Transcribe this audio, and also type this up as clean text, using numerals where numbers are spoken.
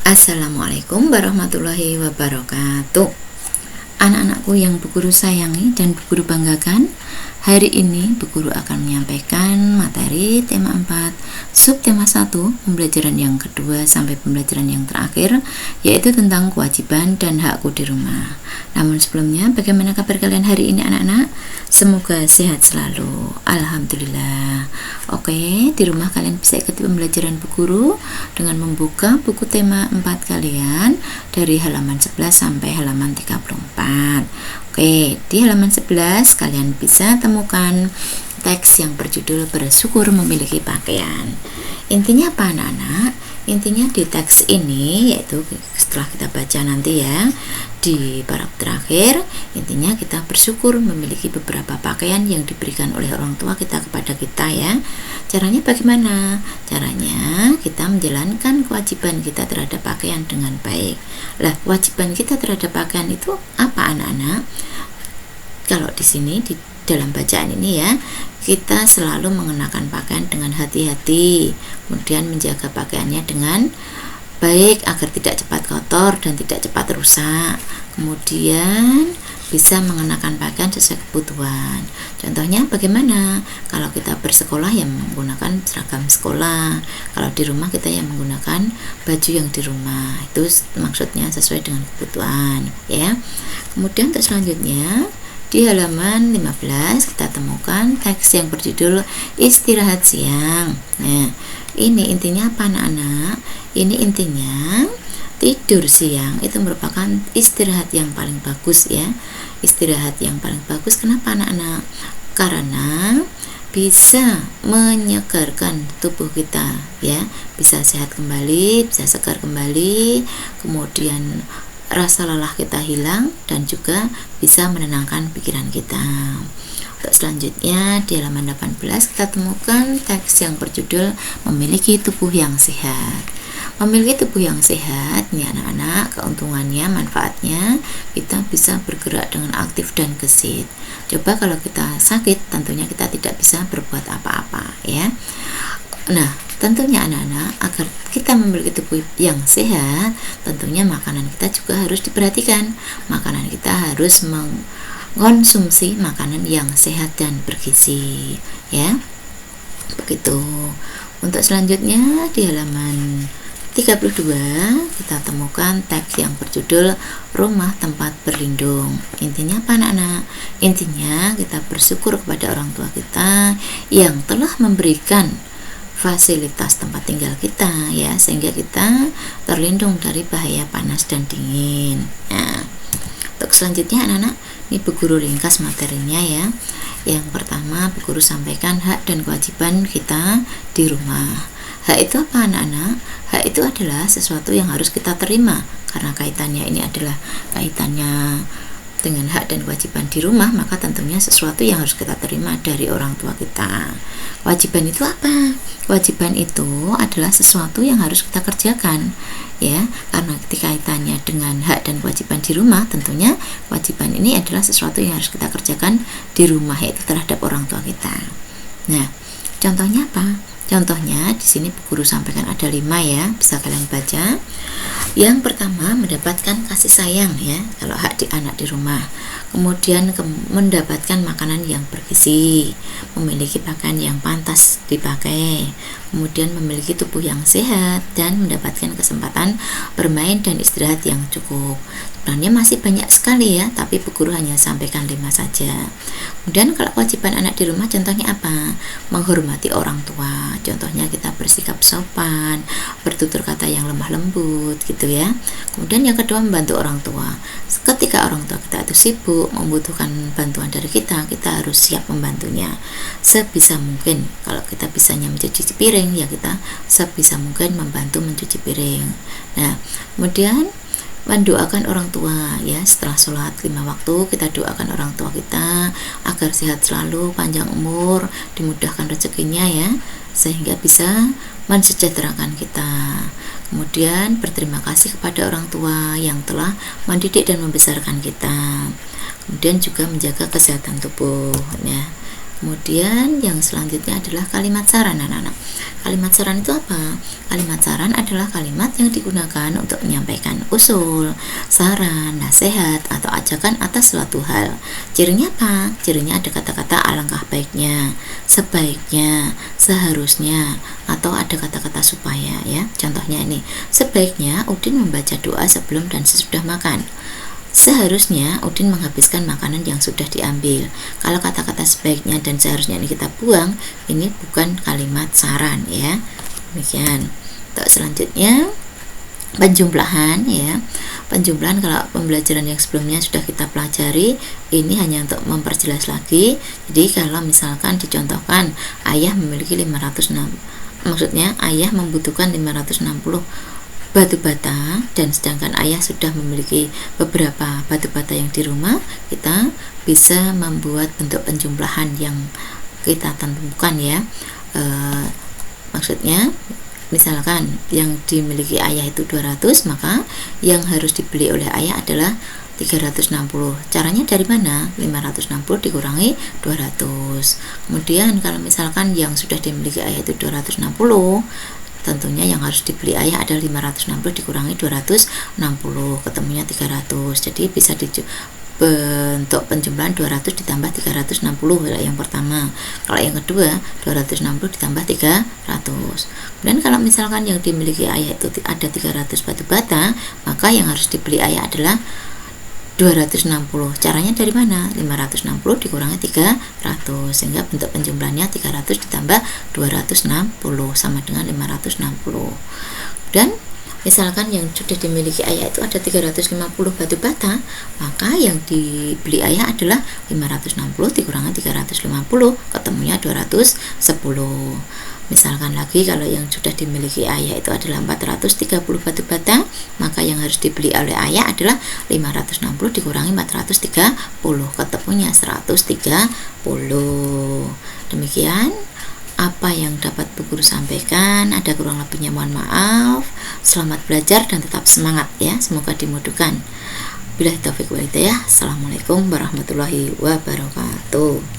Assalamualaikum warahmatullahi wabarakatuh. Anak-anakku yang Bu Guru sayangi dan Bu Guru banggakan, hari ini Bu Guru akan menyampaikan materi tema 4, subtema 1, pembelajaran yang kedua sampai pembelajaran yang terakhir, yaitu tentang kewajiban dan hakku di rumah. Namun sebelumnya, bagaimana kabar kalian hari ini anak-anak? Semoga sehat selalu. Alhamdulillah. Oke, di rumah kalian bisa ikuti pembelajaran Bu Guru dengan membuka buku tema 4 kalian dari halaman 11 sampai halaman 34. Oke, di halaman 11 kalian bisa temukan teks yang berjudul bersyukur memiliki pakaian. Intinya apa anak-anak? Intinya di teks ini, yaitu setelah kita baca nanti ya, di bab terakhir, intinya kita bersyukur memiliki beberapa pakaian yang diberikan oleh orang tua kita kepada kita ya. Caranya bagaimana? Caranya kita menjalankan kewajiban kita terhadap pakaian dengan baik. Lah, kewajiban kita terhadap pakaian itu apa anak-anak? Kalau di sini di dalam bacaan ini ya, kita selalu mengenakan pakaian dengan hati-hati, kemudian menjaga pakaiannya dengan baik agar tidak cepat kotor dan tidak cepat rusak, kemudian bisa mengenakan pakaian sesuai kebutuhan. Contohnya bagaimana? Kalau kita bersekolah yang menggunakan seragam sekolah, kalau di rumah kita yang menggunakan baju yang di rumah, itu maksudnya sesuai dengan kebutuhan ya. Kemudian untuk selanjutnya di halaman 15 kita temukan teks yang berjudul istirahat siang. Nah, ini intinya apa anak-anak? Ini intinya tidur siang itu merupakan istirahat yang paling bagus ya. Istirahat yang paling bagus kenapa anak-anak? Karena bisa menyegarkan tubuh kita ya, bisa sehat kembali, bisa segar kembali, kemudian rasa lelah kita hilang dan juga bisa menenangkan pikiran kita. Untuk selanjutnya di halaman 18 kita temukan teks yang berjudul memiliki tubuh yang sehat. Memiliki tubuh yang sehat ini anak-anak, keuntungannya, manfaatnya kita bisa bergerak dengan aktif dan gesit. Coba kalau kita sakit, tentunya kita tidak bisa berbuat apa-apa ya. Nah, tentunya anak-anak, agar kita memiliki tubuh yang sehat, tentunya makanan kita juga harus diperhatikan. Makanan kita harus mengkonsumsi makanan yang sehat dan bergizi ya. Begitu. Untuk selanjutnya di halaman 32 kita temukan teks yang berjudul rumah tempat berlindung. Intinya apa anak-anak? Intinya kita bersyukur kepada orang tua kita yang telah memberikan fasilitas tempat tinggal kita ya, sehingga kita terlindung dari bahaya panas dan dingin. Nah, untuk selanjutnya anak-anak, ini Bu Guru ringkas materinya ya. Yang pertama Bu Guru sampaikan hak dan kewajiban kita di rumah. Hak itu apa anak-anak? Hak itu adalah sesuatu yang harus kita terima, karena kaitannya ini adalah kaitannya dengan hak dan kewajiban di rumah, maka tentunya sesuatu yang harus kita terima dari orang tua kita. Kewajiban itu apa? Kewajiban itu adalah sesuatu yang harus kita kerjakan ya, karena kaitannya dengan hak dan kewajiban di rumah, tentunya kewajiban ini adalah sesuatu yang harus kita kerjakan di rumah, yaitu terhadap orang tua kita. Nah, contohnya apa? Contohnya di sini Bu Guru sampaikan ada 5 ya, bisa kalian baca. Yang pertama, mendapatkan kasih sayang ya, kalau hak di anak di rumah. Kemudian mendapatkan makanan yang bergizi, memiliki pakaian yang pantas dipakai, kemudian memiliki tubuh yang sehat dan mendapatkan kesempatan bermain dan istirahat yang cukup. Sebenarnya masih banyak sekali ya, tapi Bu Guru hanya sampaikan 5 saja. Kemudian kalau kewajiban anak di rumah contohnya apa? Menghormati orang tua. Contohnya kita bersikap sopan, bertutur kata yang lemah lembut gitu ya. Kemudian yang kedua, membantu orang tua. Ketika orang tua kita itu sibuk membutuhkan bantuan dari kita, kita harus siap membantunya sebisa mungkin. Kalau kita bisanya mencuci piring ya, kita sebisa mungkin membantu mencuci piring. Nah, kemudian mendoakan orang tua ya, setelah sholat 5 waktu kita doakan orang tua kita agar sehat selalu, panjang umur, dimudahkan rezekinya ya, sehingga bisa mensejahterakan kita. Kemudian berterima kasih kepada orang tua yang telah mendidik dan membesarkan kita. Kemudian juga menjaga kesehatan tubuh ya. Kemudian yang selanjutnya adalah kalimat saran anak-anak. Kalimat saran itu apa? Kalimat saran adalah kalimat yang digunakan untuk menyampaikan usul, saran, nasihat, atau ajakan atas suatu hal. Cirinya apa? Cirinya ada kata-kata alangkah baiknya, sebaiknya, seharusnya, atau ada kata-kata supaya ya. Contohnya ini, sebaiknya Udin membaca doa sebelum dan sesudah makan. Seharusnya Udin menghabiskan makanan yang sudah diambil. Kalau kata-kata sebaiknya dan seharusnya ini kita buang, ini bukan kalimat saran ya. Demikian. Untuk selanjutnya penjumlahan ya. Penjumlahan kalau pembelajaran yang sebelumnya sudah kita pelajari, ini hanya untuk memperjelas lagi. Jadi kalau misalkan dicontohkan ayah memiliki 506, maksudnya ayah membutuhkan 560 batu bata dan sedangkan ayah sudah memiliki beberapa batu bata yang di rumah, kita bisa membuat bentuk penjumlahan yang kita tentukan ya. Maksudnya misalkan yang dimiliki ayah itu 200, maka yang harus dibeli oleh ayah adalah 360. Caranya dari mana? 560 dikurangi 200. Kemudian kalau misalkan yang sudah dimiliki ayah itu 260, tentunya yang harus dibeli ayah adalah 560 dikurangi 260, ketemunya 300. Jadi bisa bentuk penjumlahan 200 ditambah 360 yang pertama. Kalau yang kedua 260 ditambah 300. Dan kalau misalkan yang dimiliki ayah itu ada 300 batu bata, maka yang harus dibeli ayah adalah 260. Caranya dari mana? 560 dikurangi 300, sehingga bentuk penjumlahannya 300 ditambah 260 sama dengan 560. Dan misalkan yang sudah dimiliki ayah itu ada 350 batu bata, maka yang dibeli ayah adalah 560 dikurangi 350, ketemunya 210. Misalkan lagi kalau yang sudah dimiliki ayah itu adalah 430 batu bata, maka yang harus dibeli oleh ayah adalah 560 dikurangi 430, ketemunya 130. Demikian apa yang dapat Bu Guru sampaikan. Ada kurang lebihnya mohon maaf. Selamat belajar dan tetap semangat ya, semoga dimudahkan. Billahi taufiq wal hidayah. Assalamualaikum warahmatullahi wabarakatuh.